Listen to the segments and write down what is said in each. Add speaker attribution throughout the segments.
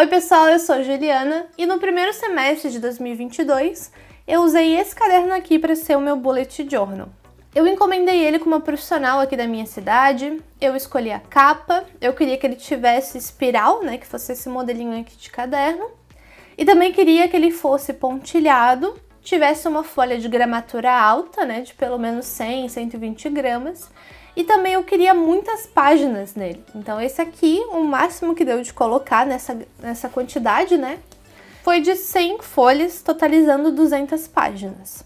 Speaker 1: Oi pessoal, eu sou a Juliana e no primeiro semestre de 2022 eu usei esse caderno aqui para ser o meu bullet journal. Eu encomendei ele com uma profissional aqui da minha cidade, eu escolhi a capa, eu queria que ele tivesse espiral, né, que fosse esse modelinho aqui de caderno, e também queria que ele fosse pontilhado, tivesse uma folha de gramatura alta, né, de pelo menos 100, 120 gramas, e também eu queria muitas páginas nele. Então esse aqui, o máximo que deu de colocar nessa quantidade, né, foi de 100 folhas, totalizando 200 páginas.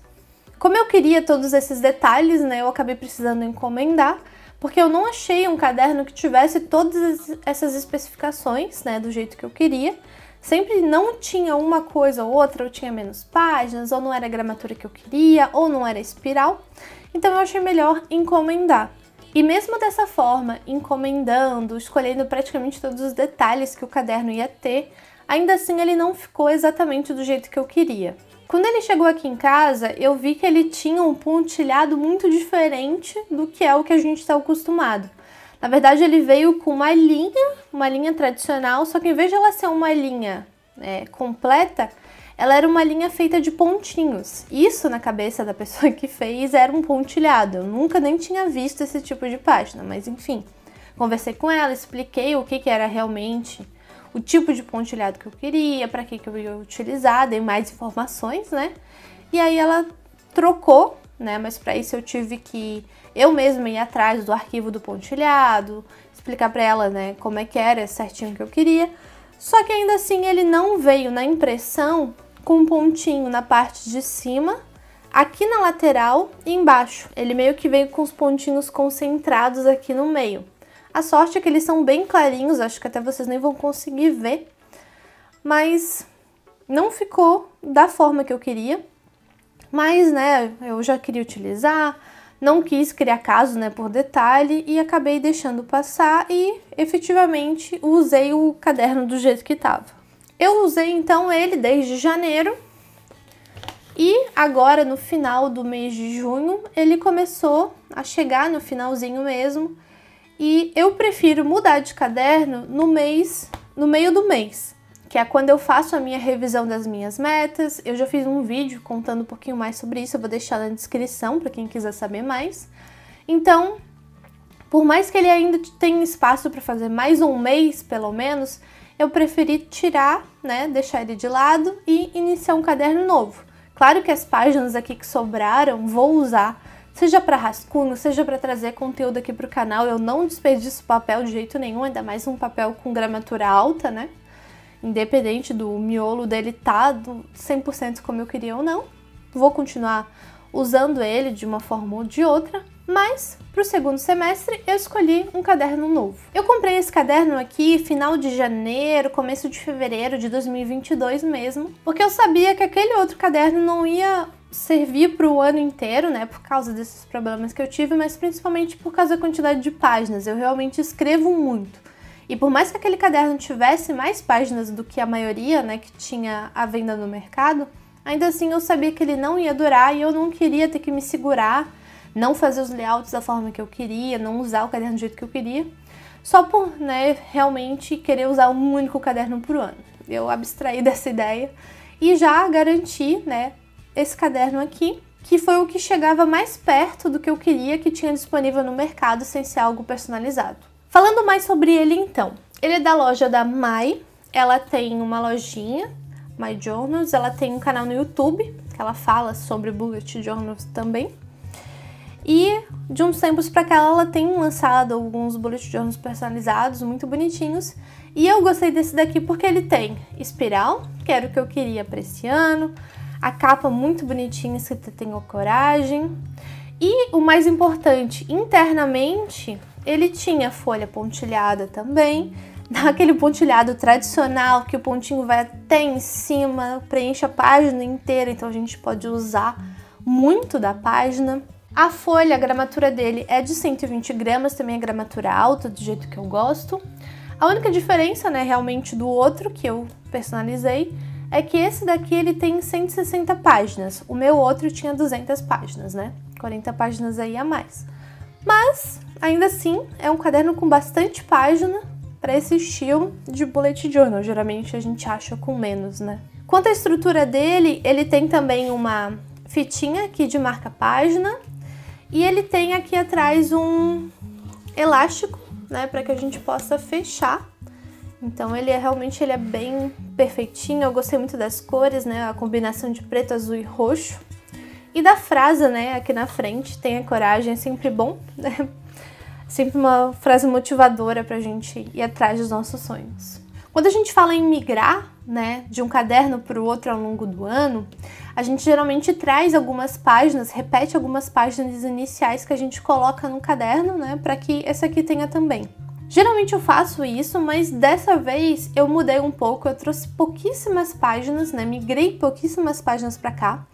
Speaker 1: Como eu queria todos esses detalhes, né, eu acabei precisando encomendar, porque eu não achei um caderno que tivesse todas essas especificações, né, do jeito que eu queria. Sempre não tinha uma coisa ou outra, ou tinha menos páginas, ou não era a gramatura que eu queria, ou não era espiral. Então eu achei melhor encomendar. E mesmo dessa forma, encomendando, escolhendo praticamente todos os detalhes que o caderno ia ter, ainda assim ele não ficou exatamente do jeito que eu queria. Quando ele chegou aqui em casa, eu vi que ele tinha um pontilhado muito diferente do que é o que a gente está acostumado. Na verdade, ele veio com uma linha tradicional, só que em vez de ela ser uma linha completa, ela era uma linha feita de pontinhos. Isso, na cabeça da pessoa que fez, era um pontilhado. Eu nunca nem tinha visto esse tipo de página, mas enfim. Conversei com ela, expliquei o que era realmente o tipo de pontilhado que eu queria, para que eu ia utilizar, dei mais informações, né? E aí ela trocou, né? Mas para isso eu tive que eu mesma ir atrás do arquivo do pontilhado, explicar para ela, né, como é que era certinho o que eu queria. Só que ainda assim ele não veio na impressão com um pontinho na parte de cima, aqui na lateral e embaixo. Ele meio que veio com os pontinhos concentrados aqui no meio. A sorte é que eles são bem clarinhos, acho que até vocês nem vão conseguir ver, mas não ficou da forma que eu queria. Mas, né, eu já queria utilizar, não quis criar caso, né, por detalhe e acabei deixando passar e efetivamente usei o caderno do jeito que estava. Eu usei então ele desde janeiro e agora no final do mês de junho ele começou a chegar no finalzinho mesmo. E eu prefiro mudar de caderno no meio do mês, que é quando eu faço a minha revisão das minhas metas. Eu já fiz um vídeo contando um pouquinho mais sobre isso, eu vou deixar na descrição para quem quiser saber mais. Então, por mais que ele ainda tenha espaço para fazer mais um mês, pelo menos, eu preferi tirar, né, deixar ele de lado e iniciar um caderno novo. Claro que as páginas aqui que sobraram vou usar, seja para rascunho, seja para trazer conteúdo aqui para o canal. Eu não desperdiço papel de jeito nenhum, ainda mais um papel com gramatura alta, né? Independente do miolo dele tá 100% como eu queria ou não. Vou continuar usando ele de uma forma ou de outra, mas para o segundo semestre eu escolhi um caderno novo. Eu comprei esse caderno aqui final de janeiro, começo de fevereiro de 2022 mesmo, porque eu sabia que aquele outro caderno não ia servir para o ano inteiro, né, por causa desses problemas que eu tive, mas principalmente por causa da quantidade de páginas. Eu realmente escrevo muito. E por mais que aquele caderno tivesse mais páginas do que a maioria, né, que tinha à venda no mercado, ainda assim eu sabia que ele não ia durar e eu não queria ter que me segurar, não fazer os layouts da forma que eu queria, não usar o caderno do jeito que eu queria, só por, né, realmente querer usar um único caderno por ano. Eu abstraí dessa ideia e já garanti, né, esse caderno aqui, que foi o que chegava mais perto do que eu queria que tinha disponível no mercado sem ser algo personalizado. Falando mais sobre ele então, ele é da loja da Mai, ela tem uma lojinha, My Journals, ela tem um canal no YouTube, que ela fala sobre bullet journals também. E de uns tempos pra cá ela tem lançado alguns bullet journals personalizados, muito bonitinhos. E eu gostei desse daqui porque ele tem espiral, que era o que eu queria para esse ano. A capa muito bonitinha, escrita Tenha Coragem. E o mais importante, internamente, ele tinha folha pontilhada também. Aquele pontilhado tradicional, que o pontinho vai até em cima, preenche a página inteira, então a gente pode usar muito da página. A folha, a gramatura dele é de 120 gramas, também é gramatura alta, do jeito que eu gosto. A única diferença, né, realmente do outro que eu personalizei, é que esse daqui ele tem 160 páginas, o meu outro tinha 200 páginas, né? 40 páginas aí a mais. Mas, ainda assim, é um caderno com bastante página, para esse estilo de bullet journal. Geralmente a gente acha com menos, né? Quanto à estrutura dele, ele tem também uma fitinha aqui de marca-página e ele tem aqui atrás um elástico, né, para que a gente possa fechar. Então ele é bem perfeitinho. Eu gostei muito das cores, né, a combinação de preto, azul e roxo. E da frase, né, aqui na frente, tenha coragem, é sempre bom, né? Sempre uma frase motivadora pra gente ir atrás dos nossos sonhos. Quando a gente fala em migrar, né, de um caderno para o outro ao longo do ano, a gente geralmente traz algumas páginas, repete algumas páginas iniciais que a gente coloca no caderno, né, para que esse aqui tenha também. Geralmente eu faço isso, mas dessa vez eu mudei um pouco, eu trouxe pouquíssimas páginas, né, migrei pouquíssimas páginas para cá.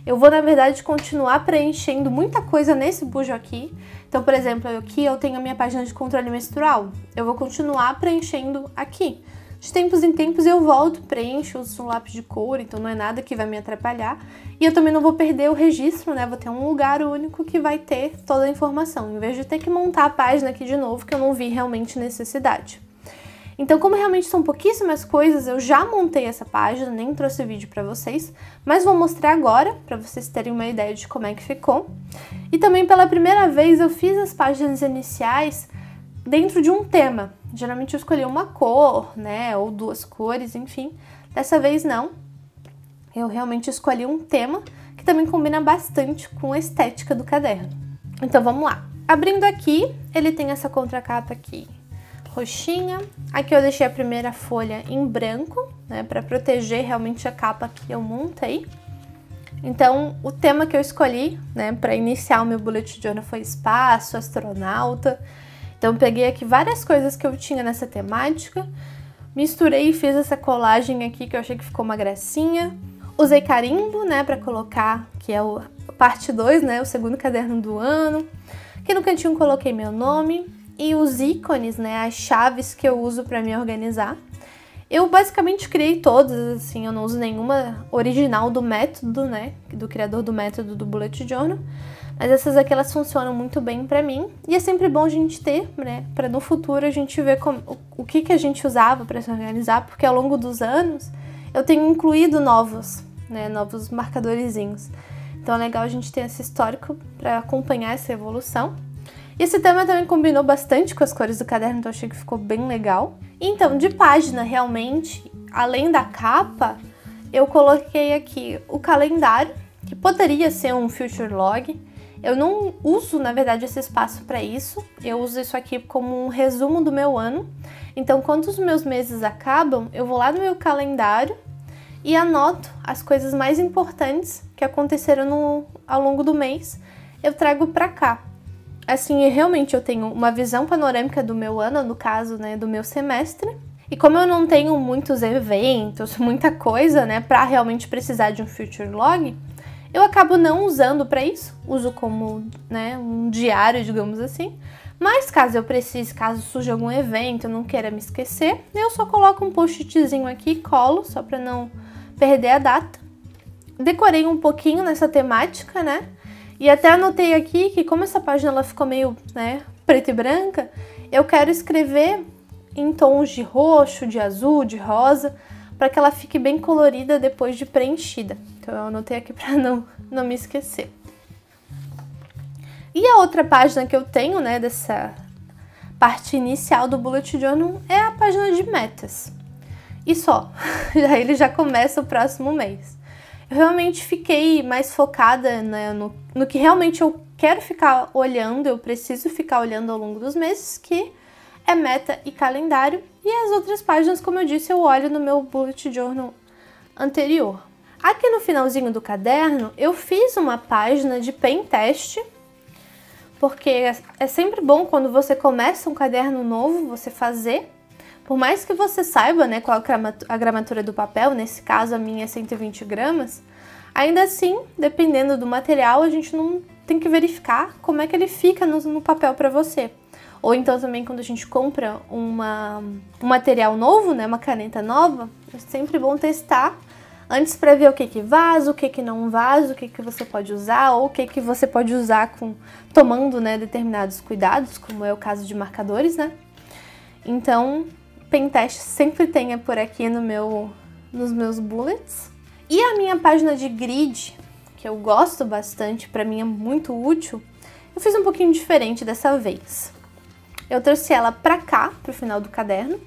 Speaker 1: Eu vou, na verdade, continuar preenchendo muita coisa nesse bujo aqui. Então, por exemplo, aqui eu tenho a minha página de controle menstrual. Eu vou continuar preenchendo aqui. De tempos em tempos eu volto, preencho, uso um lápis de cor, então não é nada que vai me atrapalhar. E eu também não vou perder o registro, né? Vou ter um lugar único que vai ter toda a informação, em vez de ter que montar a página aqui de novo, que eu não vi realmente necessidade. Então, como realmente são pouquíssimas coisas, eu já montei essa página, nem trouxe vídeo pra vocês, mas vou mostrar agora, pra vocês terem uma ideia de como é que ficou. E também, pela primeira vez, eu fiz as páginas iniciais dentro de um tema. Geralmente eu escolhi uma cor, né, ou duas cores, enfim. Dessa vez não. Eu realmente escolhi um tema que também combina bastante com a estética do caderno. Então, vamos lá. Abrindo aqui, ele tem essa contracapa aqui roxinha. Aqui eu deixei a primeira folha em branco, né, para proteger realmente a capa que eu montei. Então, o tema que eu escolhi, né, para iniciar o meu bullet journal foi espaço, astronauta. Então, eu peguei aqui várias coisas que eu tinha nessa temática, misturei e fiz essa colagem aqui que eu achei que ficou uma gracinha. Usei carimbo, né, para colocar, que é a parte 2, né, o segundo caderno do ano. Aqui no cantinho coloquei meu nome. E os ícones, né, as chaves que eu uso para me organizar. Eu basicamente criei todas, assim, eu não uso nenhuma original do método, né, do criador do método do Bullet Journal. Mas essas aqui, elas funcionam muito bem pra mim. E é sempre bom a gente ter, né, pra no futuro a gente ver o que a gente usava pra se organizar. Porque ao longo dos anos, eu tenho incluído novos marcadorzinhos. Então é legal a gente ter esse histórico pra acompanhar essa evolução. E esse tema também combinou bastante com as cores do caderno, então eu achei que ficou bem legal. Então, de página, realmente, além da capa, eu coloquei aqui o calendário, que poderia ser um future log. Eu não uso, na verdade, esse espaço para isso. Eu uso isso aqui como um resumo do meu ano. Então, quando os meus meses acabam, eu vou lá no meu calendário e anoto as coisas mais importantes que aconteceram ao longo do mês. Eu trago para cá. Assim, realmente eu tenho uma visão panorâmica do meu ano, no caso, né, do meu semestre. E como eu não tenho muitos eventos, muita coisa, né, pra realmente precisar de um future log, eu acabo não usando pra isso. Uso como, né, um diário, digamos assim. Mas caso eu precise, caso surja algum evento, eu não queira me esquecer, eu só coloco um post-itzinho aqui e colo, só pra não perder a data. Decorei um pouquinho nessa temática, né? E até anotei aqui que como essa página ela ficou meio, né, preta e branca, eu quero escrever em tons de roxo, de azul, de rosa, para que ela fique bem colorida depois de preenchida. Então eu anotei aqui para não me esquecer. E a outra página que eu tenho, né, dessa parte inicial do Bullet Journal é a página de metas. E só, aí ele já começa o próximo mês. Eu realmente fiquei mais focada, né, no que realmente eu quero ficar olhando, eu preciso ficar olhando ao longo dos meses, que é meta e calendário. E as outras páginas, como eu disse, eu olho no meu Bullet Journal anterior. Aqui no finalzinho do caderno, eu fiz uma página de pen teste, porque é sempre bom quando você começa um caderno novo, você fazer. Por mais que você saiba, né, qual a gramatura do papel, nesse caso a minha é 120 gramas, ainda assim, dependendo do material, a gente não tem que verificar como é que ele fica no papel para você. Ou então também quando a gente compra um material novo, né, uma caneta nova, é sempre bom testar antes para ver o que vaza, o que não vaza, o que você pode usar, ou o que você pode usar tomando, né, determinados cuidados, como é o caso de marcadores, né? Então, pentest sempre tenha por aqui nos meus bullets. E a minha página de grid, que eu gosto bastante, pra mim é muito útil, eu fiz um pouquinho diferente dessa vez. Eu trouxe ela pra cá, pro final do caderno,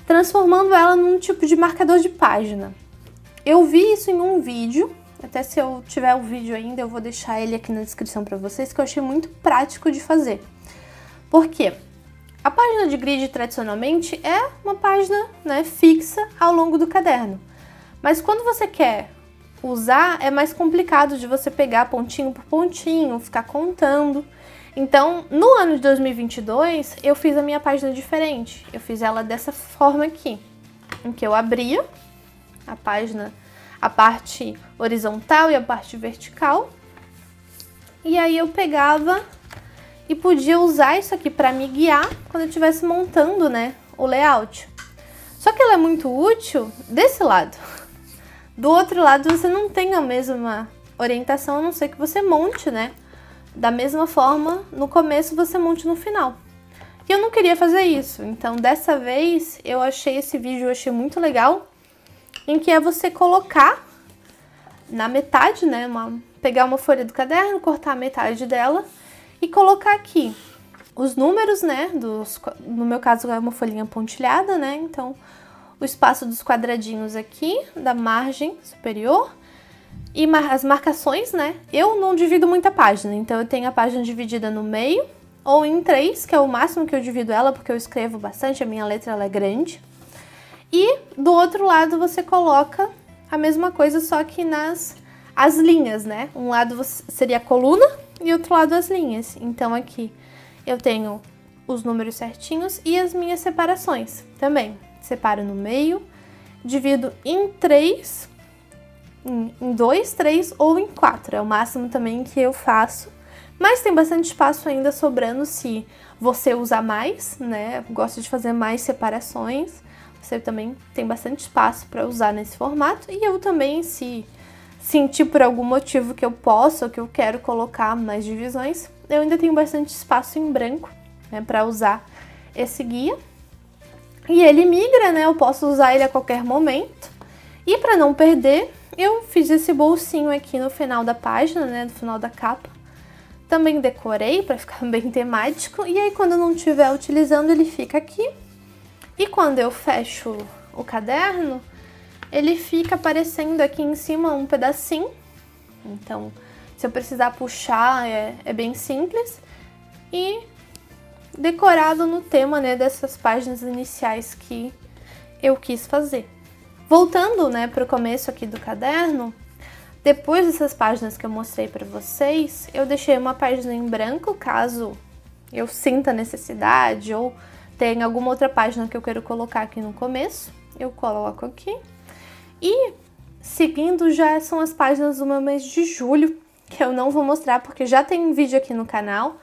Speaker 1: transformando ela num tipo de marcador de página. Eu vi isso em um vídeo, até se eu tiver o vídeo ainda, eu vou deixar ele aqui na descrição pra vocês, que eu achei muito prático de fazer. Por quê? A página de grid, tradicionalmente, é uma página, né, fixa ao longo do caderno. Mas quando você quer usar, é mais complicado de você pegar pontinho por pontinho, ficar contando. Então, no ano de 2022, eu fiz a minha página diferente. Eu fiz ela dessa forma aqui, em que eu abria a página, a parte horizontal e a parte vertical. E aí eu pegava e podia usar isso aqui para me guiar quando eu estivesse montando, né, o layout. Só que ela é muito útil desse lado. Do outro lado você não tem a mesma orientação, a não ser que você monte, né, da mesma forma no começo você monte no final. E eu não queria fazer isso, então dessa vez eu achei esse vídeo, eu achei muito legal, em que é você colocar na metade, né, pegar uma folha do caderno, cortar a metade dela e colocar aqui os números, né, no meu caso é uma folhinha pontilhada, né, então o espaço dos quadradinhos aqui, da margem superior, e as marcações, né, eu não divido muita página, então eu tenho a página dividida no meio, ou em 3, que é o máximo que eu divido ela, porque eu escrevo bastante, a minha letra ela é grande, e do outro lado você coloca a mesma coisa, só que as linhas, né, um lado seria a coluna, e outro lado as linhas, então aqui eu tenho os números certinhos e as minhas separações também. Separo no meio, divido em 3, em 2, 3 ou em 4, é o máximo também que eu faço, mas tem bastante espaço ainda sobrando se você usar mais, né, gosta de fazer mais separações, você também tem bastante espaço para usar nesse formato, e eu também, se sentir por algum motivo que eu posso ou que eu quero colocar mais divisões, eu ainda tenho bastante espaço em branco, né, para usar esse guia. E ele migra, né, eu posso usar ele a qualquer momento. E para não perder, eu fiz esse bolsinho aqui no final da página, né, no final da capa. Também decorei para ficar bem temático, e aí quando eu não estiver utilizando, ele fica aqui. E quando eu fecho o caderno, ele fica aparecendo aqui em cima um pedacinho. Então, se eu precisar puxar, é bem simples. E decorado no tema, né, dessas páginas iniciais que eu quis fazer. Voltando, né, para o começo aqui do caderno, depois dessas páginas que eu mostrei para vocês, eu deixei uma página em branco, caso eu sinta necessidade ou tenha alguma outra página que eu quero colocar aqui no começo, eu coloco aqui. E seguindo já são as páginas do meu mês de julho, que eu não vou mostrar porque já tem um vídeo aqui no canal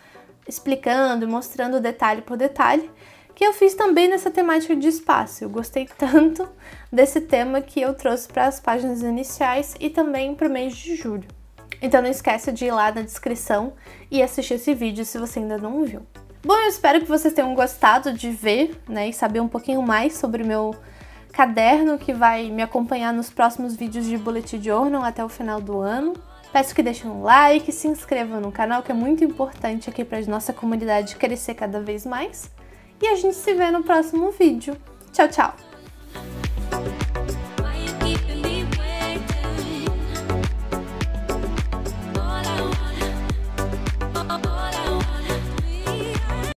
Speaker 1: explicando e mostrando detalhe por detalhe, que eu fiz também nessa temática de espaço. Eu gostei tanto desse tema que eu trouxe para as páginas iniciais e também para o mês de julho. Então não esquece de ir lá na descrição e assistir esse vídeo se você ainda não viu. Bom, eu espero que vocês tenham gostado de ver, né, e saber um pouquinho mais sobre o meu caderno que vai me acompanhar nos próximos vídeos de Bullet Journal até o final do ano. Peço que deixem um like, se inscrevam no canal, que é muito importante aqui para a nossa comunidade crescer cada vez mais. E a gente se vê no próximo vídeo. Tchau, tchau!